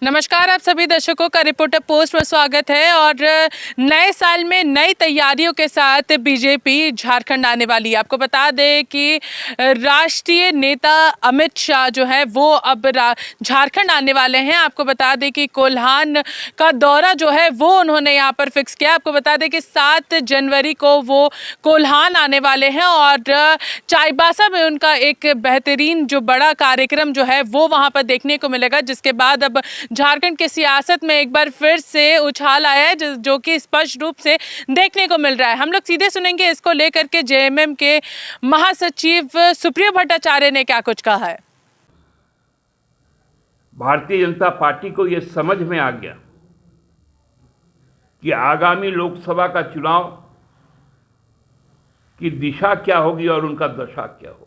नमस्कार, आप सभी दर्शकों का रिपोर्टर पोस्ट में स्वागत है। और नए साल में नई तैयारियों के साथ बीजेपी झारखंड आने वाली है। आपको बता दें कि राष्ट्रीय नेता अमित शाह जो है वो अब झारखंड आने वाले हैं। आपको बता दें कि कोल्हान का दौरा जो है वो उन्होंने यहाँ पर फिक्स किया। आपको बता दें कि 7 जनवरी को वो कोल्हान आने वाले हैं और चाईबासा में उनका एक बेहतरीन जो बड़ा कार्यक्रम जो है वो वहाँ पर देखने को मिलेगा, जिसके बाद अब झारखंड की सियासत में एक बार फिर से उछाल आया है, जो कि स्पष्ट रूप से देखने को मिल रहा है। हम लोग सीधे सुनेंगे इसको लेकर के जेएमएम के महासचिव सुप्रियो भट्टाचार्य ने क्या कुछ कहा है। भारतीय जनता पार्टी को यह समझ में आ गया कि आगामी लोकसभा का चुनाव की दिशा क्या होगी और उनका दशा क्या होगा।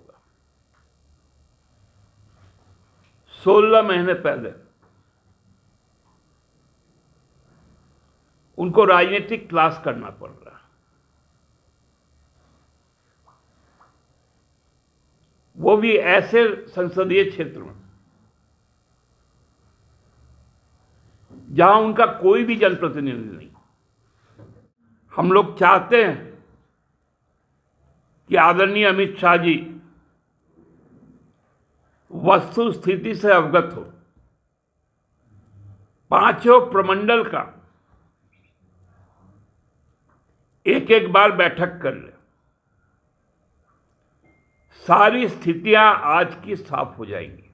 16 महीने पहले उनको राजनीतिक क्लास करना पड़ रहा है, वो भी ऐसे संसदीय क्षेत्र में जहां उनका कोई भी जनप्रतिनिधि नहीं। हम लोग चाहते हैं कि आदरणीय अमित शाह जी वस्तु स्थिति से अवगत हो, पांचों प्रमंडल का एक एक बार बैठक कर ले। सारी स्थितियां आज की साफ हो जाएंगी।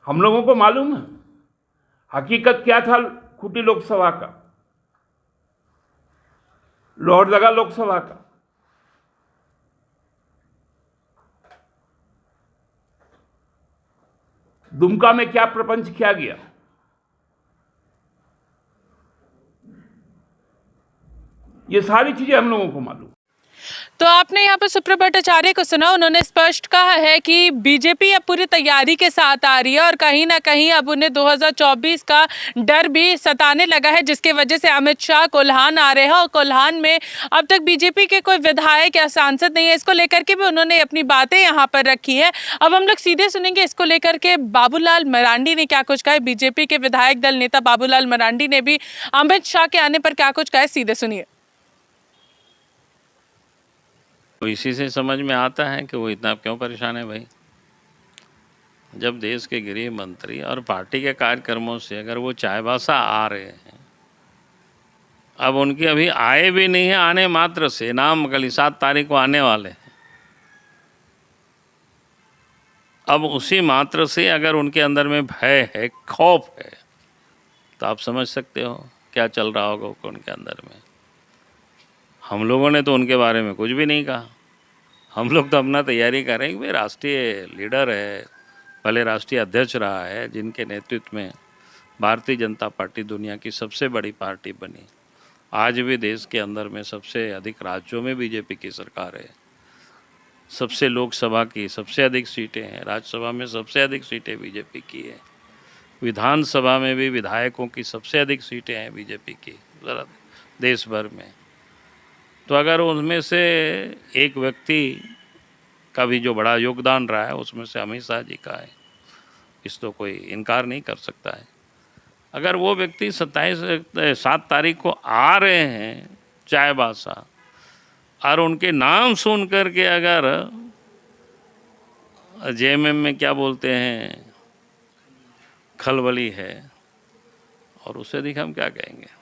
हम लोगों को मालूम है हकीकत क्या था खूंटी लोकसभा का, लोहरदगा लोकसभा का। दुमका में क्या प्रपंच किया गया, ये सारी चीजें हम लोगों को मालूम। तो आपने यहाँ पर सुप्रियो भट्टाचार्य को सुना, उन्होंने स्पष्ट कहा है कि बीजेपी अब पूरी तैयारी के साथ आ रही है और कहीं ना कहीं अब उन्हें 2024 का डर भी सताने लगा है, जिसके वजह से अमित शाह कोल्हान आ रहे हैं। और कोल्हान में अब तक बीजेपी के कोई विधायक या सांसद नहीं है, इसको लेकर के भी उन्होंने अपनी बातें यहाँ पर रखी है। अब हम लोग सीधे सुनेंगे इसको लेकर के बाबूलाल मरांडी ने क्या कुछ कहा है। बीजेपी के विधायक दल नेता बाबूलाल मरांडी ने भी अमित शाह के आने पर क्या कुछ कहा है, सीधे सुनिए। तो इसी से समझ में आता है कि वो इतना क्यों परेशान है भाई। जब देश के गृह मंत्री और पार्टी के कार्यक्रमों से अगर वो चाईबासा आ रहे हैं, अब उनकी अभी आए भी नहीं है, आने मात्र से नाम कल 7 तारीख को आने वाले हैं। अब उसी मात्र से अगर उनके अंदर में भय है, खौफ है, तो आप समझ सकते हो क्या चल रहा होगा उनके अंदर में। हम लोगों ने तो उनके बारे में कुछ भी नहीं कहा। हम लोग तो अपना तैयारी कर रहे हैं कि भाई राष्ट्रीय लीडर है, पहले राष्ट्रीय अध्यक्ष रहा है, जिनके नेतृत्व में भारतीय जनता पार्टी दुनिया की सबसे बड़ी पार्टी बनी। आज भी देश के अंदर में सबसे अधिक राज्यों में बीजेपी की सरकार है, सबसे लोकसभा की सबसे अधिक सीटें हैं, राज्यसभा में सबसे अधिक सीटें बीजेपी की है, विधानसभा में भी विधायकों की सबसे अधिक सीटें हैं बीजेपी की देश भर में। तो अगर उनमें से एक व्यक्ति का भी जो बड़ा योगदान रहा है उसमें से अमित शाह जी का है, इस तो कोई इनकार नहीं कर सकता है। अगर वो व्यक्ति 7 तारीख को आ रहे हैं चाईबासा और उनके नाम सुन करके अगर जेएमएम में क्या बोलते हैं खलबली है, और उससे अधिक हम क्या कहेंगे।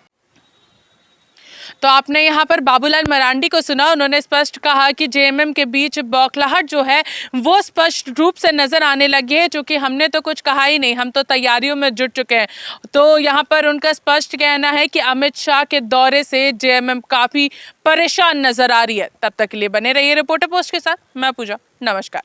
तो आपने यहाँ पर बाबूलाल मरांडी को सुना, उन्होंने स्पष्ट कहा कि जेएमएम के बीच बौखलाहट जो है वो स्पष्ट रूप से नजर आने लगी है, जो कि हमने तो कुछ कहा ही नहीं, हम तो तैयारियों में जुट चुके हैं। तो यहाँ पर उनका स्पष्ट कहना है कि अमित शाह के दौरे से जेएमएम काफी परेशान नजर आ रही है। तब तक के लिए बने रहिए रिपोर्टर पोस्ट के साथ। मैं पूजा, नमस्कार।